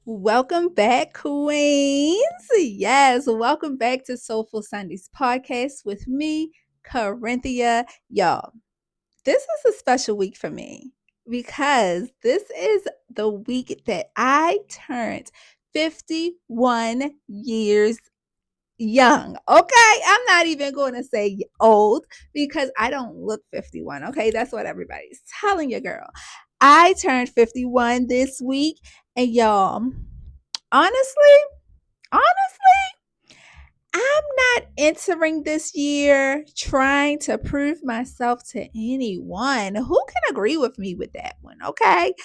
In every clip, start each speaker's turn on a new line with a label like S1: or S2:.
S1: Welcome back, Queens. Yes, welcome back to Soulful Sundays podcast with me, Corinthia. Y'all, this is a special week for me because this is the week that I turned 51 years young. Okay, I'm not even going to say old because I don't look 51. Okay, that's what everybody's telling you, girl. I turned 51 this week, and y'all, honestly, honestly, I'm not entering this year trying to prove myself to anyone. Who can agree with me with that one? Okay,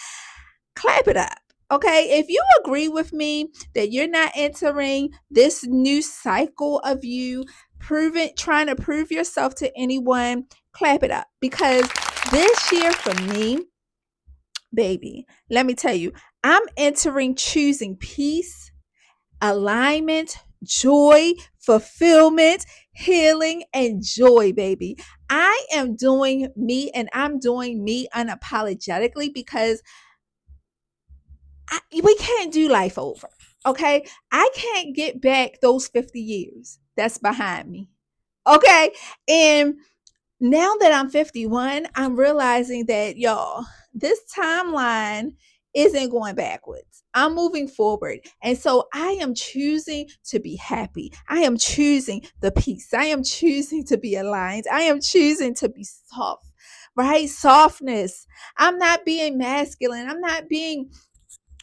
S1: clap it up. Okay, if you agree with me that you're not entering this new cycle of you trying to prove yourself to anyone, clap it up because this year for me, baby, let me tell you, I'm entering choosing peace, alignment, joy, fulfillment, healing, and joy, baby. I am doing me and I'm doing me unapologetically because we can't do life over. Okay. I can't get back those 50 years that's behind me. Okay. And now that I'm 51, I'm realizing that, y'all, this timeline isn't going backwards. I'm moving forward. And so I am choosing to be happy. I am choosing the peace. I am choosing to be aligned. I am choosing to be soft, right? Softness. I'm not being masculine. I'm not being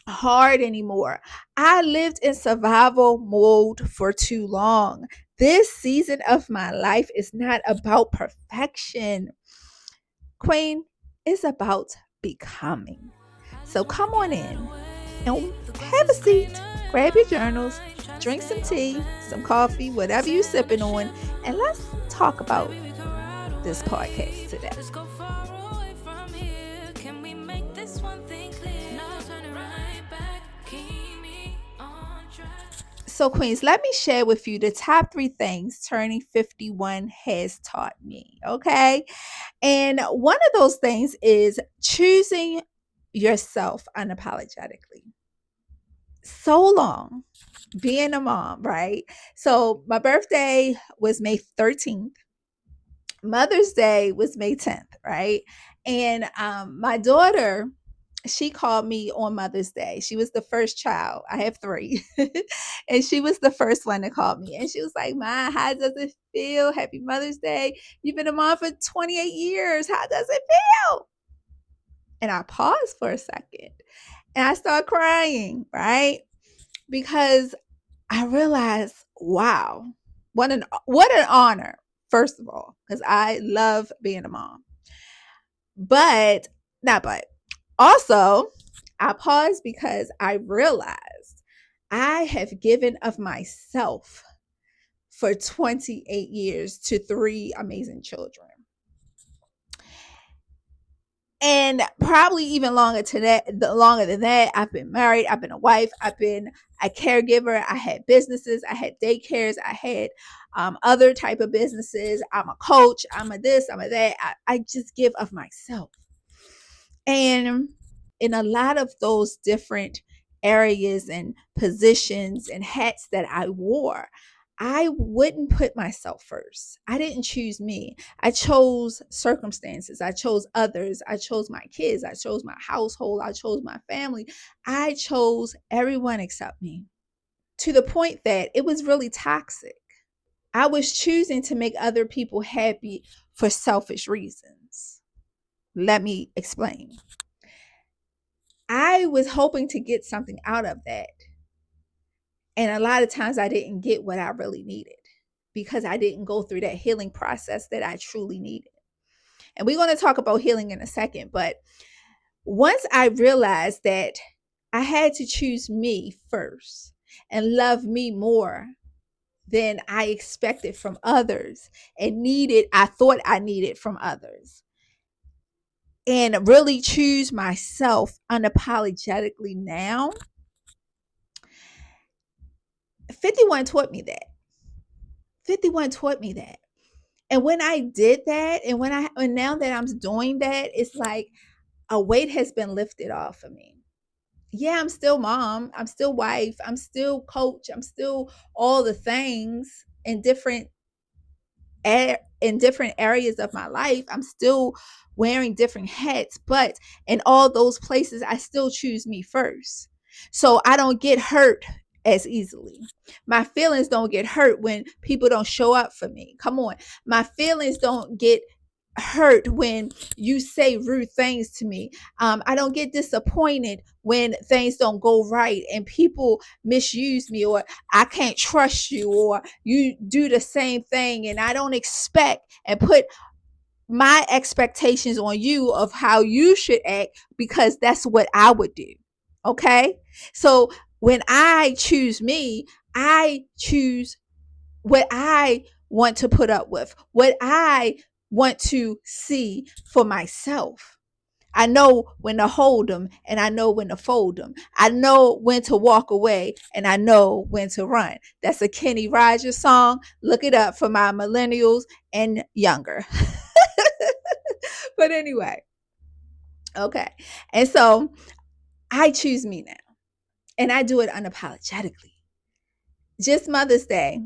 S1: hard anymore. I lived in survival mode for too long. This season of my life is not about perfection, Queen. It's about becoming. So come on in and have a seat, grab your journals, drink some tea, some coffee, whatever you're sipping on, and let's talk about this podcast today. So, Queens, let me share with you the top 3 things turning 51 has taught me. Okay. And one of those things is choosing yourself unapologetically. So long being a mom, right? So, my birthday was May 13th. Mother's Day was May 10th, right? And my daughter, she called me on Mother's Day. She was the first child. I have 3. And she was the first one to call me. And she was like, Ma, how does it feel? Happy Mother's Day. You've been a mom for 28 years. How does it feel? And I paused for a second and I started crying, right? Because I realized, wow, what an honor, first of all, because I love being a mom. But not but also, I paused because I realized I have given of myself for 28 years to 3 amazing children. And probably even longer than that, I've been married, I've been a wife, I've been a caregiver, I had businesses, I had daycares, I had other type of businesses. I'm a coach, I'm a this, I'm a that. I just give of myself. And in a lot of those different areas and positions and hats that I wore, I wouldn't put myself first. I didn't choose me. I chose circumstances. I chose others. I chose my kids. I chose my household. I chose my family. I chose everyone except me, to the point that it was really toxic. I was choosing to make other people happy for selfish reasons. Let me explain. I was hoping to get something out of that. And a lot of times I didn't get what I really needed because I didn't go through that healing process that I truly needed. And we're going to talk about healing in a second. But once I realized that I had to choose me first and love me more than I expected from others and I thought I needed from others, and really choose myself unapologetically now, 51 taught me that. 51 taught me that. And when I did that, and now that I'm doing that, it's like a weight has been lifted off of me. Yeah, I'm still mom, I'm still wife, I'm still coach, I'm still all the things in different areas of my life. I'm still wearing different hats, but in all those places, I still choose me first. So I don't get hurt as easily. My feelings don't get hurt when people don't show up for me. Come on. My feelings don't get hurt when you say rude things to me. I don't get disappointed when things don't go right and people misuse me, or I can't trust you, or you do the same thing and I don't expect and put my expectations on you of how you should act because that's what I would do. Okay? So when I choose me, I choose what I want to put up with, what I want to see for myself. I know when to hold them and I know when to fold them. I know when to walk away and I know when to run. That's a Kenny Rogers song. Look it up for my millennials and younger. But anyway, okay. And so I choose me now and I do it unapologetically. Just Mother's Day,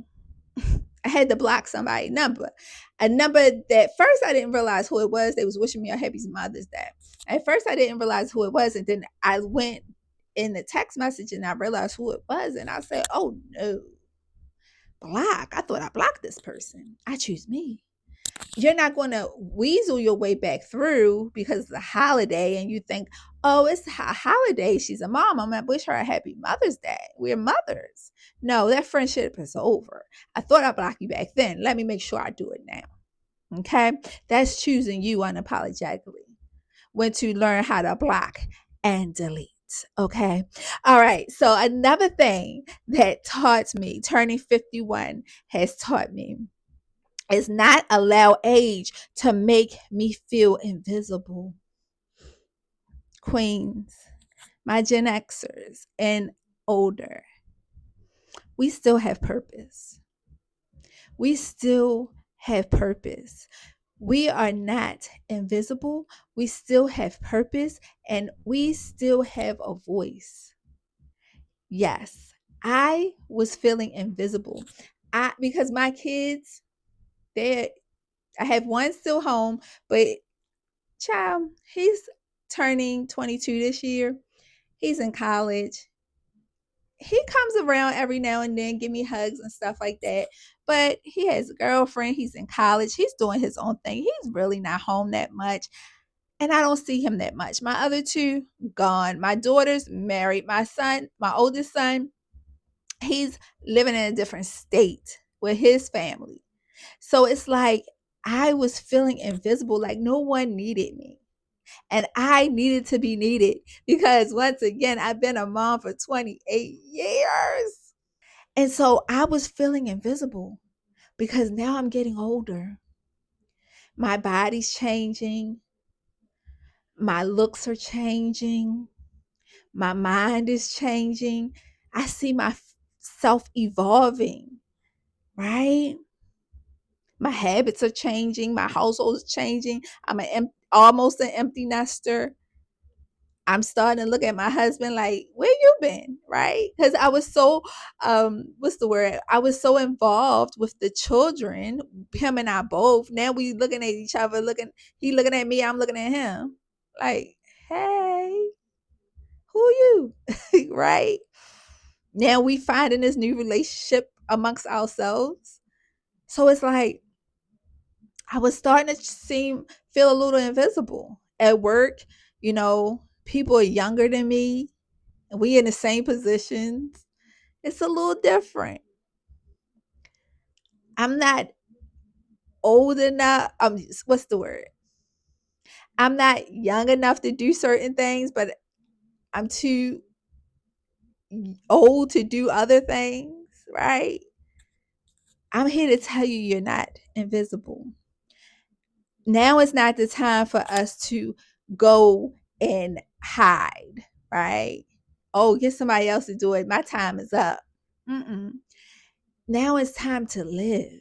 S1: I had to block somebody's number. A number that first I didn't realize who it was. They was wishing me a happy Mother's Day. At first I didn't realize who it was. And then I went in the text message and I realized who it was. And I said, oh no, block. I thought I blocked this person. I choose me. You're not going to weasel your way back through because it's a holiday and you think, oh, it's a holiday. She's a mom. I'm going to wish her a happy Mother's Day. We're mothers. No, that friendship is over. I thought I blocked you back then. Let me make sure I do it now. Okay. That's choosing you unapologetically when to learn how to block and delete. Okay. All right. So another thing that taught me, turning 51 has taught me, is not allow age to make me feel invisible. Queens, my Gen Xers and older, we still have purpose. We still have purpose. We are not invisible. We still have purpose and we still have a voice. Yes, I was feeling invisible. Because my kids, they I have one still home, but child, he's turning 22 this year. He's in college. He comes around every now and then, give me hugs and stuff like that. But he has a girlfriend. He's in college. He's doing his own thing. He's really not home that much. And I don't see him that much. My other two, gone. My daughter's married. My son, my oldest son, he's living in a different state with his family. So it's like I was feeling invisible, like no one needed me. And I needed to be needed because once again, I've been a mom for 28 years. And so I was feeling invisible because now I'm getting older. My body's changing. My looks are changing. My mind is changing. I see myself evolving, right? My habits are changing. My household is changing. I'm almost an empty nester. I'm starting to look at my husband like, where you been? Right? Because I was so, what's the word? I was so involved with the children, him and I both. Now we looking at each other, he looking at me, I'm looking at him. Like, hey, who you? Right? Now we finding this new relationship amongst ourselves. So it's like, I was starting to feel a little invisible at work. People are younger than me and we in the same positions. It's a little different. I'm not old enough. What's the word? I'm not young enough to do certain things, but I'm too old to do other things, right? I'm here to tell you you're not invisible. Now is not the time for us to go and hide, right? Oh, get somebody else to do it. My time is up. Mm-mm. Now it's time to live.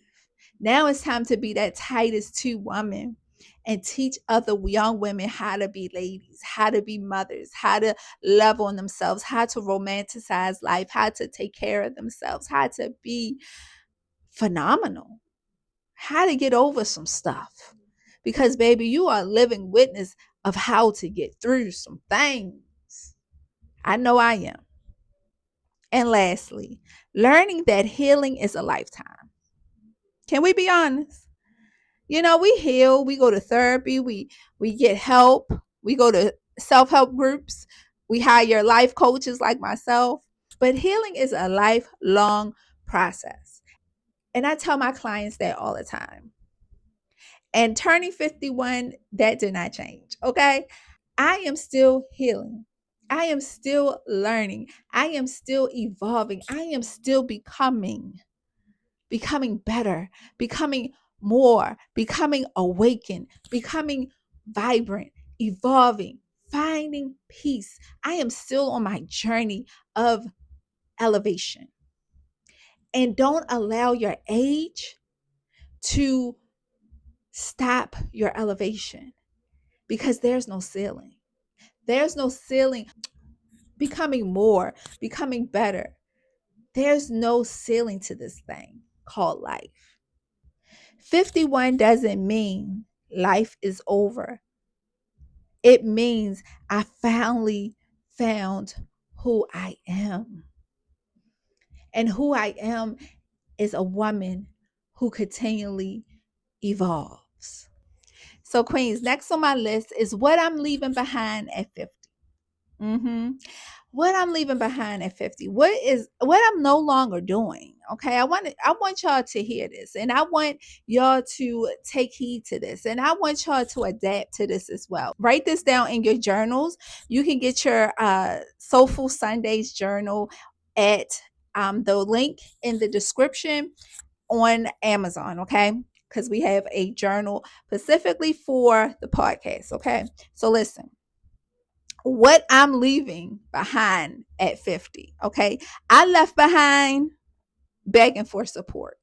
S1: Now it's time to be that tightest two woman and teach other young women how to be ladies, how to be mothers, how to love on themselves, how to romanticize life, how to take care of themselves, how to be phenomenal, how to get over some stuff. Because, baby, you are a living witness of how to get through some things. I know I am. And lastly, learning that healing is a lifetime. Can we be honest? We heal, we go to therapy, we get help, we go to self-help groups, we hire life coaches like myself. But healing is a lifelong process. And I tell my clients that all the time. And turning 51, that did not change. Okay. I am still healing. I am still learning. I am still evolving. I am still becoming better, becoming more, becoming awakened, becoming vibrant, evolving, finding peace. I am still on my journey of elevation. And don't allow your age to stop your elevation, because there's no ceiling. There's no ceiling. Becoming more, becoming better. There's no ceiling to this thing called life. 51 doesn't mean life is over. It means I finally found who I am. And who I am is a woman who continually evolves. So, Queens, next on my list is what I'm leaving behind at 50. What I'm leaving behind at 50. What I'm no longer doing. Okay. I want y'all to hear this, and I want y'all to take heed to this, and I want y'all to adapt to this as well. Write this down in your journals. You can get your Soulful Sundays journal at the link in the description on Amazon. Okay. Because we have a journal specifically for the podcast. Okay. So listen, what I'm leaving behind at 50. Okay. I left behind begging for support.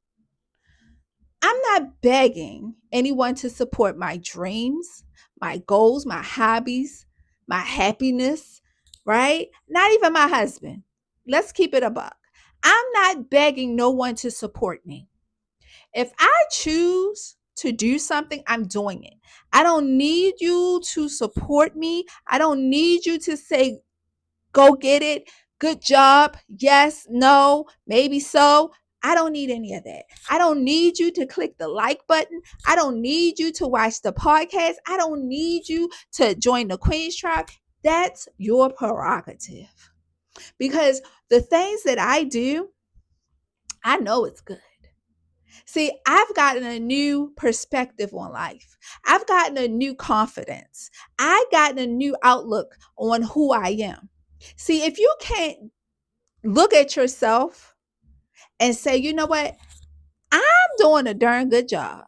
S1: I'm not begging anyone to support my dreams, my goals, my hobbies, my happiness, right? Not even my husband. Let's keep it a buck. I'm not begging no one to support me. If I choose to do something, I'm doing it. I don't need you to support me. I don't need you to say, go get it, good job, yes, no, maybe so. I don't need any of that. I don't need you to click the like button. I don't need you to watch the podcast. I don't need you to join the Queen's Tribe. That's your prerogative. Because the things that I do, I know it's good. See, I've gotten a new perspective on life. I've gotten a new confidence. I've gotten a new outlook on who I am. See, if you can't look at yourself and say, you know what, I'm doing a darn good job.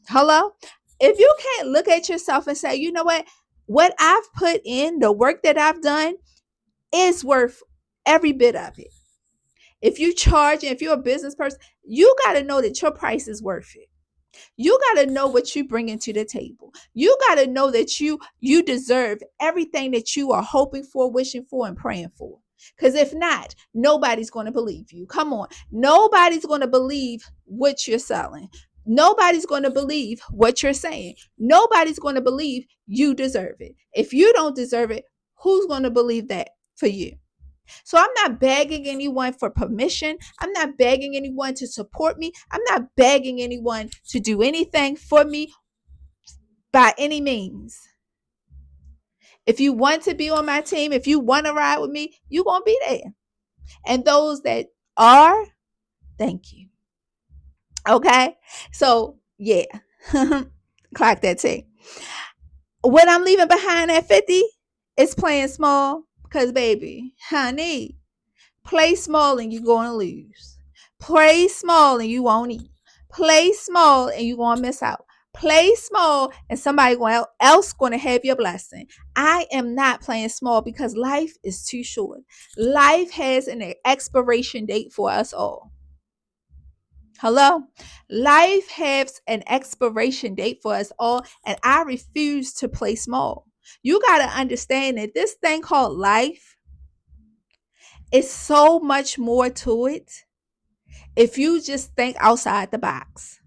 S1: Hello? If you can't look at yourself and say, you know what I've put in, the work that I've done is worth every bit of it. If you charge, and if you're a business person, you got to know that your price is worth it. You got to know what you bring into the table. You got to know that you deserve everything that you are hoping for, wishing for, and praying for. Because if not, nobody's going to believe you. Come on. Nobody's going to believe what you're selling. Nobody's going to believe what you're saying. Nobody's going to believe you deserve it. If you don't deserve it, who's going to believe that for you? So I'm not begging anyone for permission. I'm not begging anyone to support me. I'm not begging anyone to do anything for me by any means. If you want to be on my team, if you want to ride with me, you're going to be there. And those that are, thank you. Okay? So, yeah. Clock that T. What I'm leaving behind at 50 is playing small. Because, baby, honey, play small and you're going to lose. Play small and you won't eat. Play small and you're going to miss out. Play small and somebody else going to have your blessing. I am not playing small because life is too short. Life has an expiration date for us all. Hello? Life has an expiration date for us all, and I refuse to play small. You got to understand that this thing called life is so much more to it if you just think outside the box.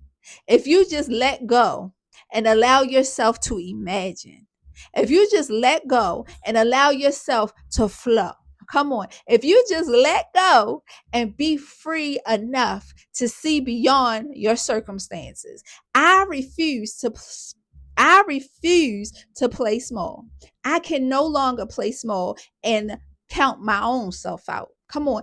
S1: If you just let go and allow yourself to imagine, if you just let go and allow yourself to flow, come on. If you just let go and be free enough to see beyond your circumstances, I refuse to play small. I can no longer play small and count my own self out. Come on.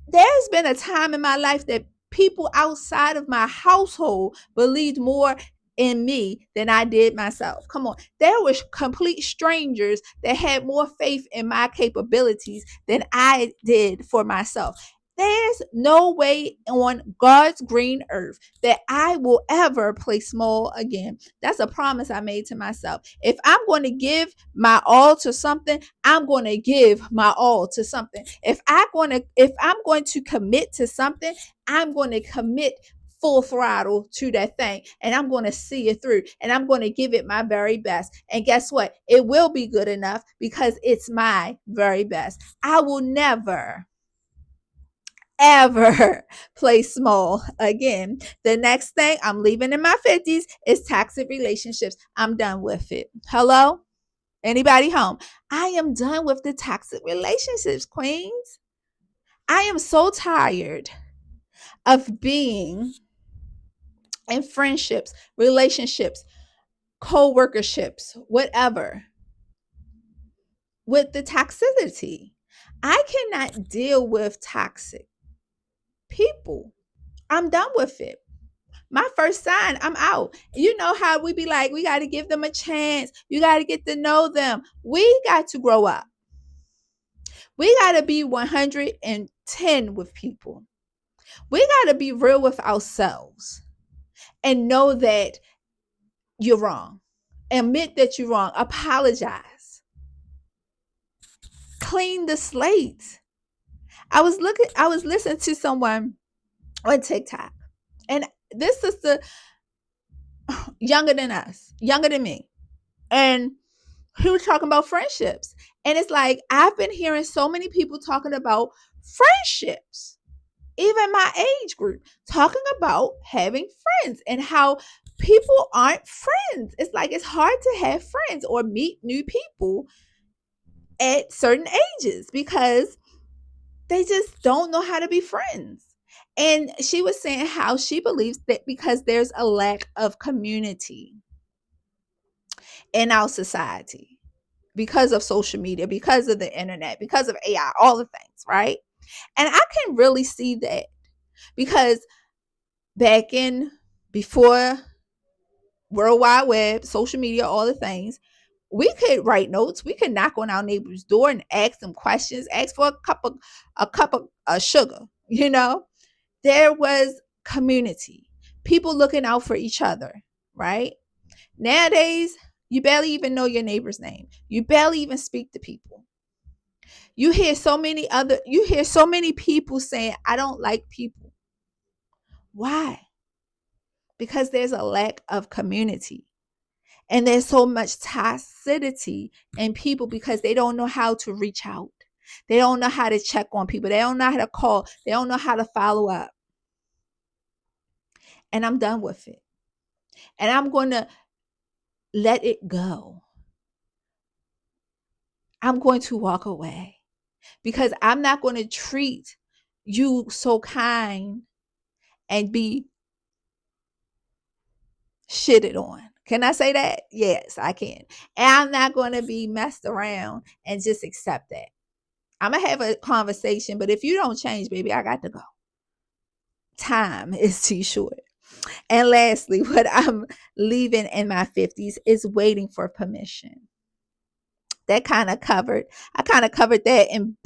S1: There's been a time in my life that people outside of my household believed more in me than I did myself. Come on. There were complete strangers that had more faith in my capabilities than I did for myself. There's no way on God's green earth that I will ever play small again. That's a promise I made to myself. If I'm going to give my all to something, I'm going to give my all to something. If I'm going to commit to something, I'm going to commit full throttle to that thing, and I'm going to see it through, and I'm going to give it my very best. And guess what? It will be good enough because it's my very best. I will never ever play small again. The next thing I'm leaving in my 50s is toxic relationships. I'm done with it. Hello? Anybody home? I am done with the toxic relationships, queens. I am so tired of being in friendships, relationships, co-workerships, whatever, with the toxicity. I cannot deal with toxic people. I'm done with it. My first sign, I'm out. You know how we be like, we got to give them a chance. You got to get to know them. We got to grow up. We got to be 110 with people. We got to be real with ourselves and know that you're wrong. Admit that you're wrong. Apologize. Clean the slate. I was listening to someone on TikTok, and this is the younger than us, younger than me. And he was talking about friendships. And it's like, I've been hearing so many people talking about friendships, even my age group, talking about having friends and how people aren't friends. It's like it's hard to have friends or meet new people at certain ages because they just don't know how to be friends. And she was saying how she believes that because there's a lack of community in our society, because of social media, because of the internet, because of AI, all the things, right? And I can really see that because back in before World Wide Web, social media, all the things, we could write notes. We could knock on our neighbor's door and ask them questions, ask for a cup of sugar. You know, there was community, people looking out for each other, right? Nowadays, you barely even know your neighbor's name. You barely even speak to people. You hear so many people saying, I don't like people. Why? Because there's a lack of community. And there's so much toxicity in people because they don't know how to reach out. They don't know how to check on people. They don't know how to call. They don't know how to follow up. And I'm done with it. And I'm going to let it go. I'm going to walk away because I'm not going to treat you so kind and be shitted on. Can I say that? Yes, I can. And I'm not going to be messed around and just accept that. I'm going to have a conversation, but if you don't change, baby, I got to go. Time is too short. And lastly, what I'm leaving in my 50s is waiting for permission. I kind of covered that in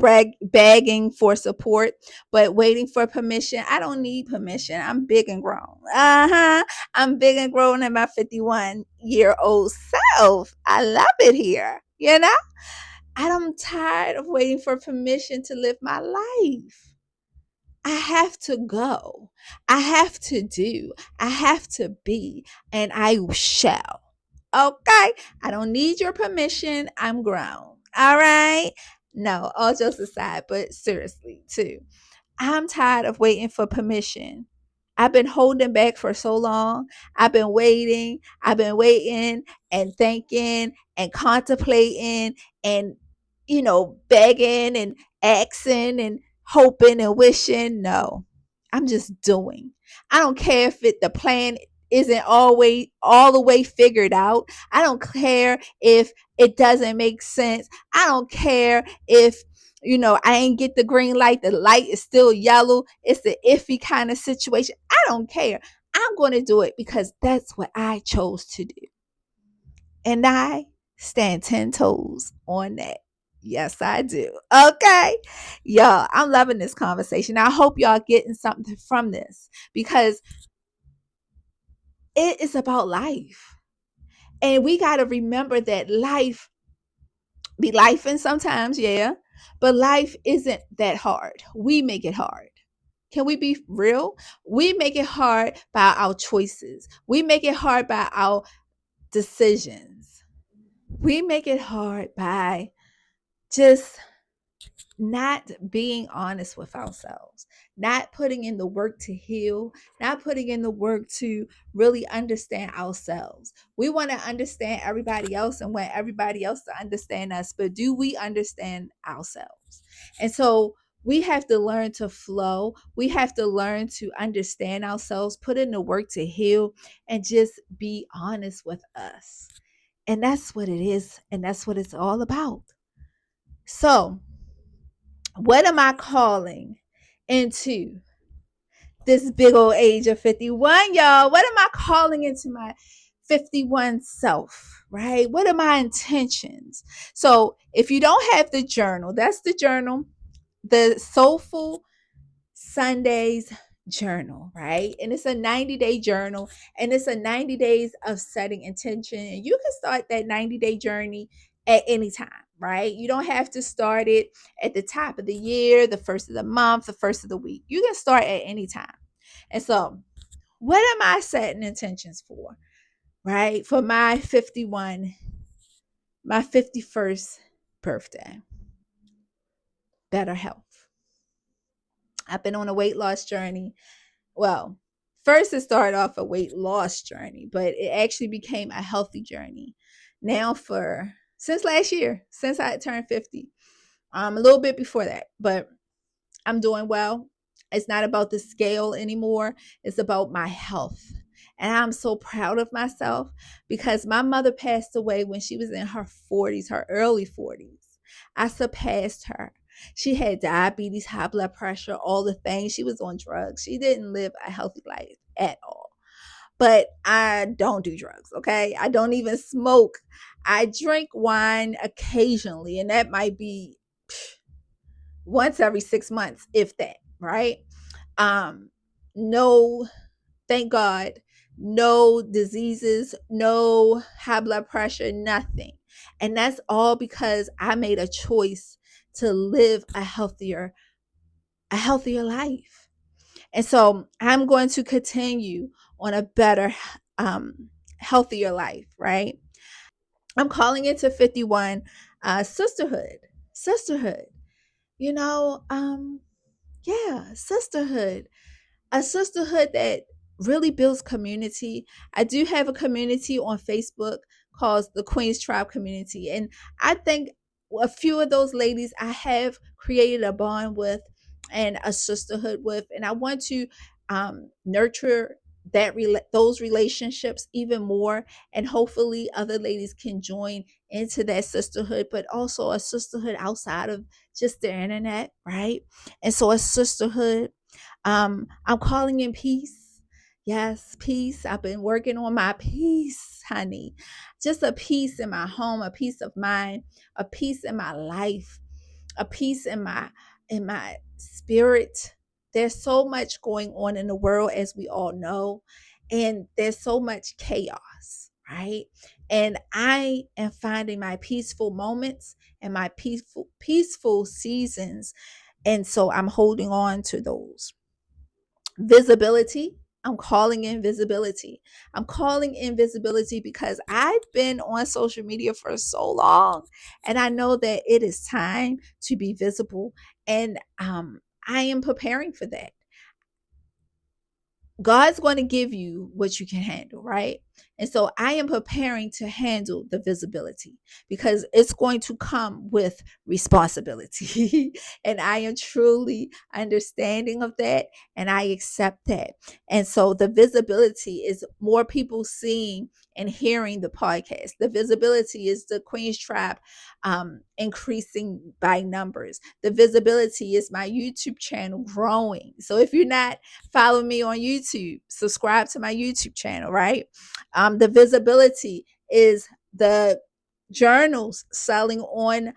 S1: begging for support, but waiting for permission. I don't need permission. I'm big and grown. I'm big and grown in my 51-year-old self. I love it here. I'm tired of waiting for permission to live my life. I have to go. I have to do. I have to be, and I shall. Okay? I don't need your permission. I'm grown. All right? No, all jokes aside, but seriously, too. I'm tired of waiting for permission. I've been holding back for so long. I've been waiting. I've been waiting and thinking and contemplating and, begging and asking and hoping and wishing. No, I'm just doing. I don't care if the plan isn't always all the way figured out. I don't care if it doesn't make sense. I don't care if I ain't get the green light. The light is still yellow. It's an iffy kind of situation. I don't care. I'm going to do it because that's what I chose to do. And I stand 10 toes on that. Yes, I do. Okay. Y'all, I'm loving this conversation. I hope y'all getting something from this because it is about life. And we got to remember that life be lifing sometimes, yeah, but life isn't that hard. We make it hard. Can we be real? We make it hard by our choices. We make it hard by our decisions. We make it hard by just not being honest with ourselves, not putting in the work to heal, not putting in the work to really understand ourselves. We want to understand everybody else and want everybody else to understand us, but do we understand ourselves? And so we have to learn to flow. We have to learn to understand ourselves, put in the work to heal, and just be honest with us. And that's what it is. And that's what it's all about. So, what am I calling into this big old age of 51, y'all? What am I calling into my 51 self, right? What are my intentions? So if you don't have the journal, that's the journal, the Soulful Sundays journal, right? And it's a 90-day journal, and it's a 90 days of setting intention. And you can start that 90-day journey at any time, right? You don't have to start it at the top of the year, the first of the month, the first of the week. You can start at any time. And so, what am I setting intentions for, right? For my 51st birthday. Better health. I've been on a weight loss journey. Well, first it started off a weight loss journey, but it actually became a healthy journey. Now since last year, since I turned 50, a little bit before that, but I'm doing well. It's not about the scale anymore. It's about my health. And I'm so proud of myself because my mother passed away when she was in her 40s, her early 40s. I surpassed her. She had diabetes, high blood pressure, all the things. She was on drugs. She didn't live a healthy life at all. But I don't do drugs, okay? I don't even smoke. I drink wine occasionally, and that might be once every 6 months, if that, right? No, thank God, no diseases, no high blood pressure, nothing. And that's all because I made a choice to live a healthier life. And so I'm going to continue on a better, healthier life, right? I'm calling it to 51, sisterhood. Sisterhood. You know, yeah, sisterhood. A sisterhood that really builds community. I do have a community on Facebook called the Queen's Tribe Community. And I think a few of those ladies I have created a bond with and a sisterhood with. And I want to nurture those relationships even more, and hopefully other ladies can join into that sisterhood, but also a sisterhood outside of just the internet, right? And so a sisterhood, I'm calling in peace. Yes, peace. I've been working on my peace, honey. Just a peace in my home, a peace of mind, a peace in my life, a peace in my spirit. There's so much going on in the world, as we all know, and there's so much chaos, right? And I am finding my peaceful moments and my peaceful seasons And so I'm holding on to those. Visibility. I'm calling in visibility. I'm calling in visibility because I've been on social media for so long, and I know that it is time to be visible. And I am preparing for that. God's going to give you what you can handle, right? And so I am preparing to handle the visibility because it's going to come with responsibility. And I am truly understanding of that, and I accept that. And so the visibility is more people seeing and hearing the podcast. The visibility is the Queen's Tribe increasing by numbers. The visibility is my YouTube channel growing. So if you're not follow me on YouTube, subscribe to my YouTube channel, right? The visibility is the journals selling on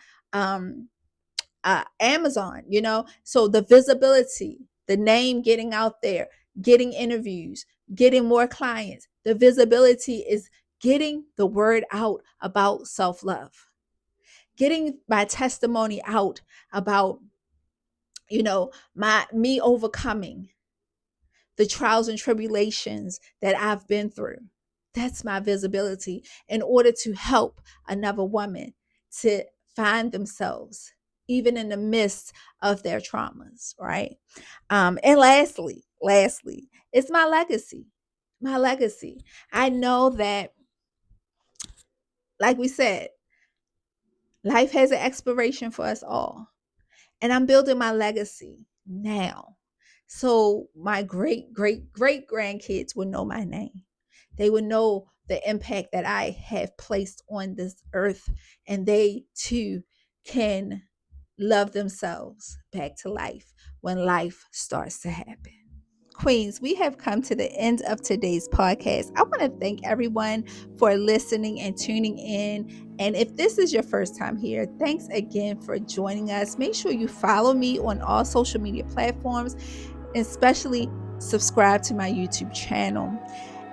S1: Amazon, so the visibility, the name getting out there, getting interviews, getting more clients. The visibility is getting the word out about self-love, getting my testimony out about, me overcoming the trials and tribulations that I've been through. That's my visibility in order to help another woman to find themselves, even in the midst of their traumas, right? And lastly, it's my legacy. My legacy. I know that, like we said, life has an expiration for us all. And I'm building my legacy now. So my great, great, great grandkids will know my name. They will know the impact that I have placed on this earth, and they too can love themselves back to life when life starts to happen. Queens, we have come to the end of today's podcast. I want to thank everyone for listening and tuning in. And if this is your first time here, thanks again for joining us. Make sure you follow me on all social media platforms, especially subscribe to my YouTube channel.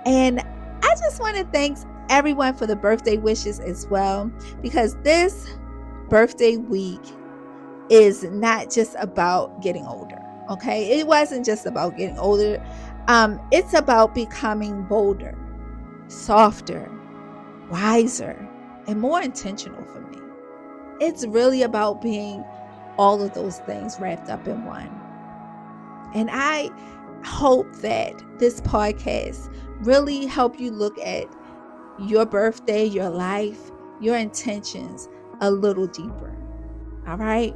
S1: And I just want to thank everyone for the birthday wishes as well, because this birthday week is not just about getting older. Okay, it wasn't just about getting older. It's about becoming bolder, softer, wiser, and more intentional for me. It's really about being all of those things wrapped up in one. And I hope that this podcast really help you look at your birthday, your life, your intentions a little deeper. All right.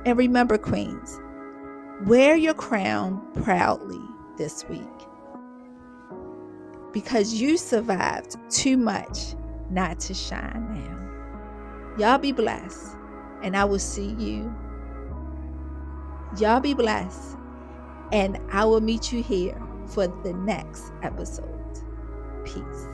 S1: And remember, Queens, wear your crown proudly this week, because you survived too much not to shine now. Y'all be blessed, and I will see you. Y'all be blessed, and I will meet you here for the next episode. Peace.